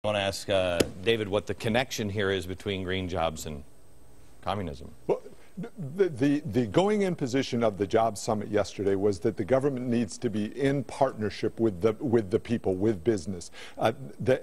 I want to ask David what the connection here is between green jobs and communism. Well, the going-in position of the Jobs Summit yesterday was that the government needs to be in partnership with the people, with business.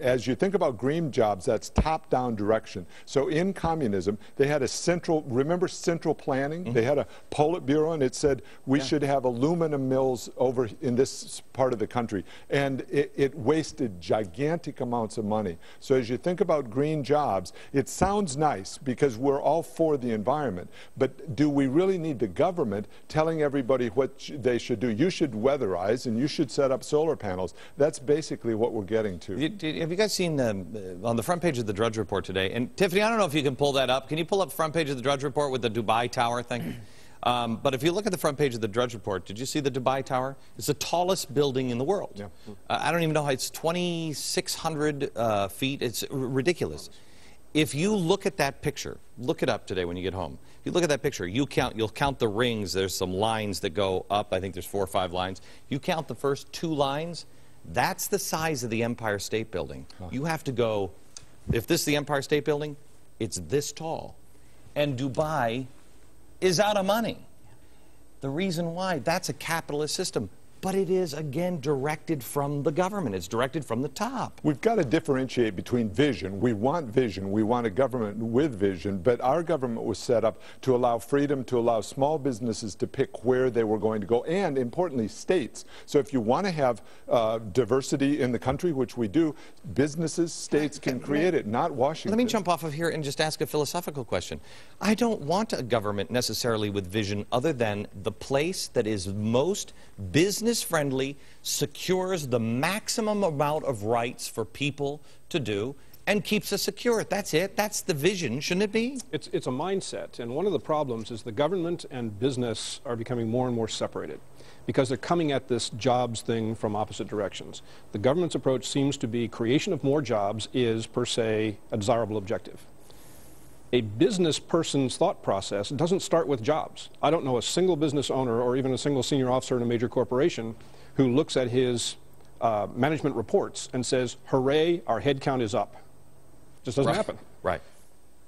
As you think about green jobs, that's top-down direction. So in communism, they had a central, remember central planning? Mm-hmm. They had a Politburo, and it said we should have aluminum mills over in this part of the country. And it wasted gigantic amounts of money. So as you think about green jobs, it sounds nice because we're all for the environment. But do we really need the government telling everybody what they should do? You should weatherize and you should set up solar panels. That's basically what we're getting to. Have you guys seen on the front page of the Drudge Report today? And Tiffany, I don't know if you can pull that up. Can you pull up the front page of the Drudge Report with the Dubai Tower thing? But if you look at the front page of the Drudge Report, did you see the Dubai Tower? It's the tallest building in the world. Yeah. I don't even know how it's 2,600 feet. It's ridiculous. If you look at that picture, look it up today when you get home. If you look at that picture, you'll count the rings. There's some lines that go up. I think there's 4 or 5 lines. You count the first 2 lines. That's the size of the Empire State Building. Huh. You have to go, if this is the Empire State Building, it's this tall. And Dubai is out of money. The reason why, that's a capitalist system. But it is, again, directed from the government. It's directed from the top. We've got to differentiate between vision. We want vision. We want a government with vision. But our government was set up to allow freedom, to allow small businesses to pick where they were going to go, and, importantly, states. So if you want to have diversity in the country, which we do, businesses, states can create it, not Washington. Let me jump off of here and just ask a philosophical question. I don't want a government necessarily with vision other than the place that is most business-friendly, secures the maximum amount of rights for people to do, and keeps us secure. That's it. That's the vision, shouldn't it be? It's a mindset, and one of the problems is the government and business are becoming more and more separated because they're coming at this jobs thing from opposite directions. The government's approach seems to be creation of more jobs is, per se, a desirable objective. A business person's thought process doesn't start with jobs. I don't know a single business owner or even a single senior officer in a major corporation who looks at his management reports and says, hooray, our headcount is up. Just doesn't happen. Right.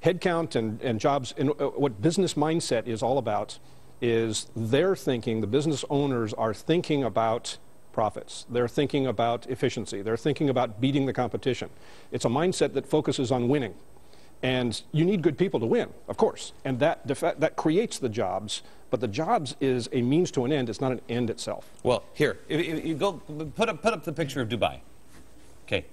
Headcount and jobs, and what business mindset is all about is they're thinking, the business owners are thinking about profits. They're thinking about efficiency. They're thinking about beating the competition. It's a mindset that focuses on winning. And you need good people to win, of course, and that creates the jobs, but the jobs is a means to an end. It's not an end itself. Well, here, if you go put up the picture of Dubai. Okay,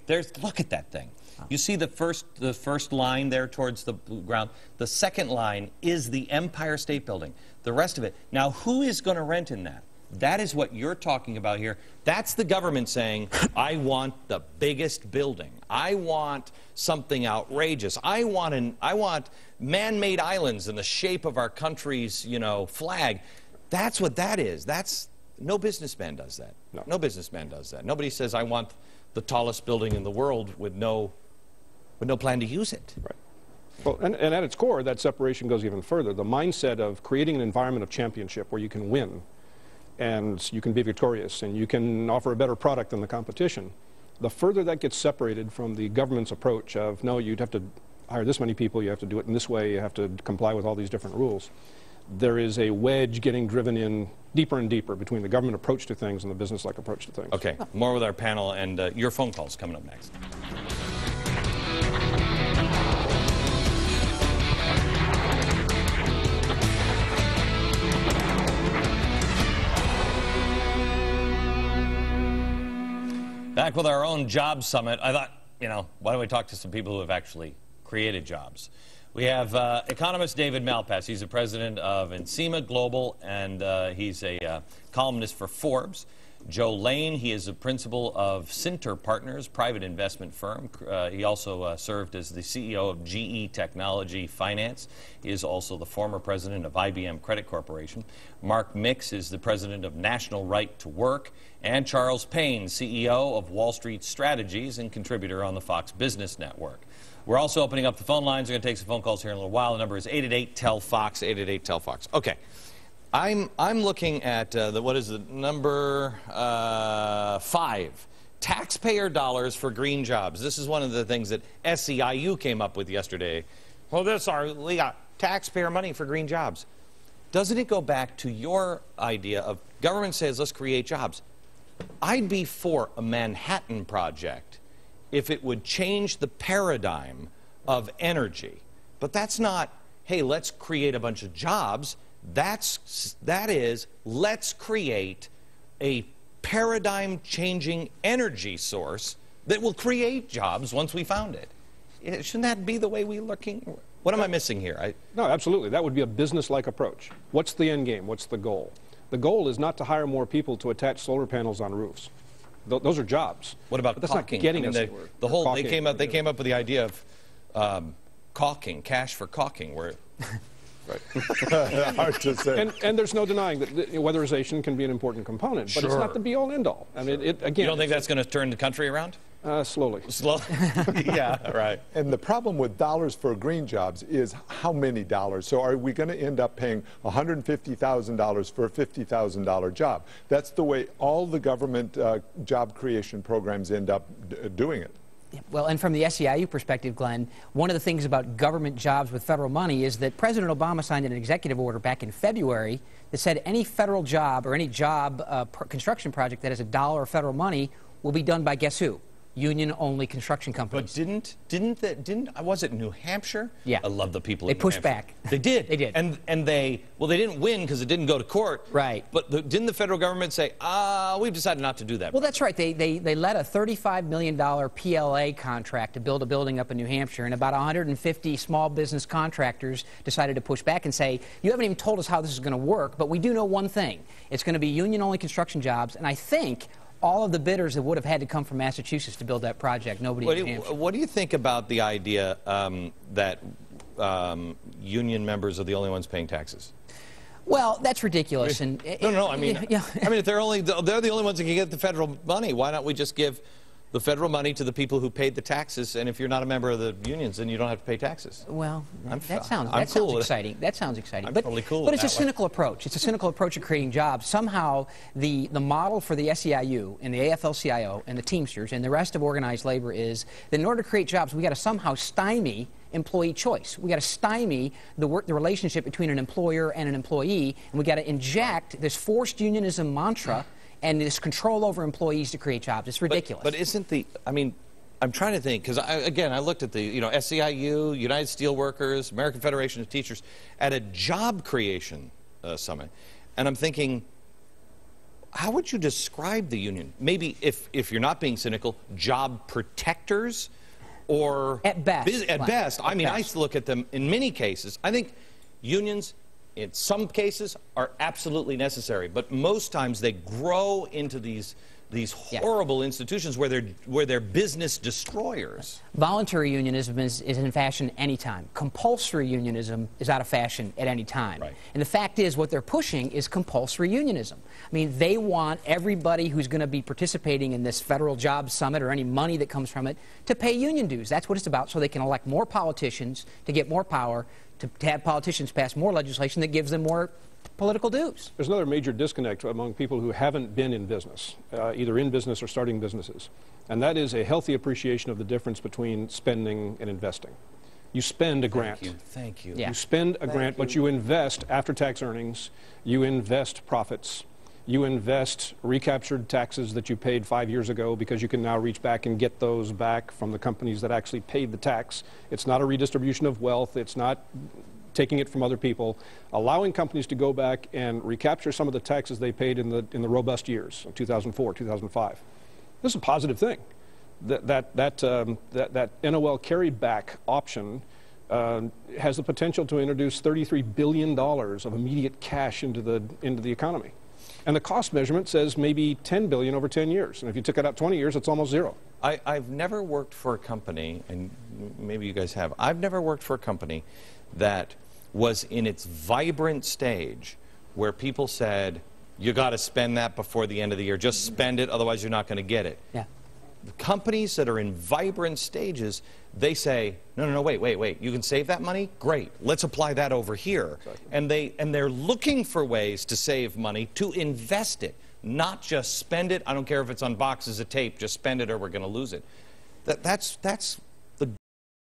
look at that thing. You see the first line there towards the ground. The second line is the Empire State Building. The rest of it. Now, who is going to rent in that? That is what you're talking about here. That's the government saying, I want the biggest building. I want something outrageous. I want man-made islands in the shape of our country's, flag. That's what that is. No businessman does that. No businessman does that. Nobody says, I want the tallest building in the world with no plan to use it. Right. Well, and at its core, that separation goes even further. The mindset of creating an environment of championship where you can win and you can be victorious, and you can offer a better product than the competition. The further that gets separated from the government's approach of, no, you'd have to hire this many people, you have to do it in this way, you have to comply with all these different rules, there is a wedge getting driven in deeper and deeper between the government approach to things and the business-like approach to things. Okay, more with our panel, and your phone calls coming up next. Back with our own Jobs Summit, I thought, why don't we talk to some people who have actually created jobs? We have economist David Malpass. He's the president of Encima Global, and he's a columnist for Forbes. Joe Lane, he is the principal of Sinter Partners, private investment firm. He also served as the CEO of GE Technology Finance. He is also the former president of IBM Credit Corporation. Mark Mix is the president of National Right to Work. And Charles Payne, CEO of Wall Street Strategies and contributor on the Fox Business Network. We're also opening up the phone lines. We're going to take some phone calls here in a little while. The number is 888-TEL-FOX, 888-TEL-FOX. Okay. I'm looking at what is the number 5. taxpayer dollars for green jobs. This is one of the things that SEIU came up with yesterday. Well, we got taxpayer money for green jobs. Doesn't it go back to your idea of government says, let's create jobs? I'd be for a Manhattan Project if it would change the paradigm of energy. But that's not, hey, let's create a bunch of jobs. That is, let's create a paradigm-changing energy source that will create jobs once we found it. Shouldn't that be the way we're looking? What am I missing here? No, absolutely. That would be a business-like approach. What's the end game? What's the goal? The goal is not to hire more people to attach solar panels on roofs. Those are jobs. What about but that's caulking? Not getting us anywhere. They came up with the idea of caulking, cash for caulking, where. Right. Hard to say. And there's no denying that weatherization can be an important component, but it's not the be-all and end-all. I mean, again. You don't think that's going to turn the country around? Slowly. Slowly. Yeah, right. And the problem with dollars for green jobs is how many dollars? So are we going to end up paying $150,000 for a $50,000 job? That's the way all the government job creation programs end up doing it. Well, and from the SEIU perspective, Glenn, one of the things about government jobs with federal money is that President Obama signed an executive order back in February that said any federal job or any job construction project that has $1 of federal money will be done by guess who? Union-only construction companies. But was it New Hampshire? Yeah. I love the people They in New pushed Hampshire. back. They did. They did. And they didn't win because it didn't go to court. Right. But didn't the federal government say, we've decided not to do that? Well, that's right. They let a $35 million PLA contract to build a building up in New Hampshire, and about 150 small business contractors decided to push back and say, you haven't even told us how this is going to work, but we do know one thing. It's going to be union-only construction jobs, and I think all of the bidders that would have had to come from Massachusetts to build that project, nobody in New Hampshire. What do you think about the idea that union members are the only ones paying taxes? Well, that's ridiculous. And No. I mean, if they're the only ones that can get the federal money, why don't we just give the federal money to the people who paid the taxes? And if you're not a member of the unions, then you don't have to pay taxes. Well, that sounds cool exciting. That sounds exciting. I'm but totally cool but with it's a that cynical approach. It's a cynical approach of creating jobs. Somehow, the model for the SEIU and the AFL-CIO and the Teamsters and the rest of organized labor is that in order to create jobs, we got to somehow stymie employee choice. We got to stymie the relationship between an employer and an employee, and we got to inject this forced unionism mantra and this control over employees to create jobs. It's ridiculous. But isn't I'm trying to think, because I looked at the SEIU, United Steelworkers, American Federation of Teachers at a job creation summit, and I'm thinking, how would you describe the union? Maybe if you're not being cynical, job protectors, or at best. At best. I look at them in many cases. I think unions, in some cases, are absolutely necessary, but most times they grow into these horrible institutions where they're business destroyers. Voluntary unionism is in fashion anytime. Compulsory unionism is out of fashion at any time. Right. And the fact is, what they're pushing is compulsory unionism. I mean, they want everybody who's going to be participating in this federal jobs summit or any money that comes from it to pay union dues. That's what it's about, so they can elect more politicians to get more power, to have politicians pass more legislation that gives them more political dues. There's another major disconnect among people who haven't been in business, either in business or starting businesses, and that is a healthy appreciation of the difference between spending and investing. You spend a grant. Thank you. Yeah. You spend a grant, but you invest after-tax earnings, you invest profits, you invest recaptured taxes that you paid 5 years ago because you can now reach back and get those back from the companies that actually paid the tax. It's not a redistribution of wealth. It's not taking it from other people, allowing companies to go back and recapture some of the taxes they paid in the robust years of 2004, 2005. This is a positive thing. That NOL carryback option has the potential to introduce $33 billion of immediate cash into the economy. And the cost measurement says maybe $10 billion over 10 years. And if you took it out 20 years, it's almost zero. I've never worked for a company, and maybe you guys have, I've never worked for a company that was in its vibrant stage where people said, you got to spend that before the end of the year. Just spend it, otherwise you're not going to get it. Yeah. The companies that are in vibrant stages, they say, no, wait. You can save that money? Great. Let's apply that over here. Exactly. And they're looking for ways to save money to invest it. not just spend it. I don't care if it's on boxes of tape, just spend it or we're going to lose it. That's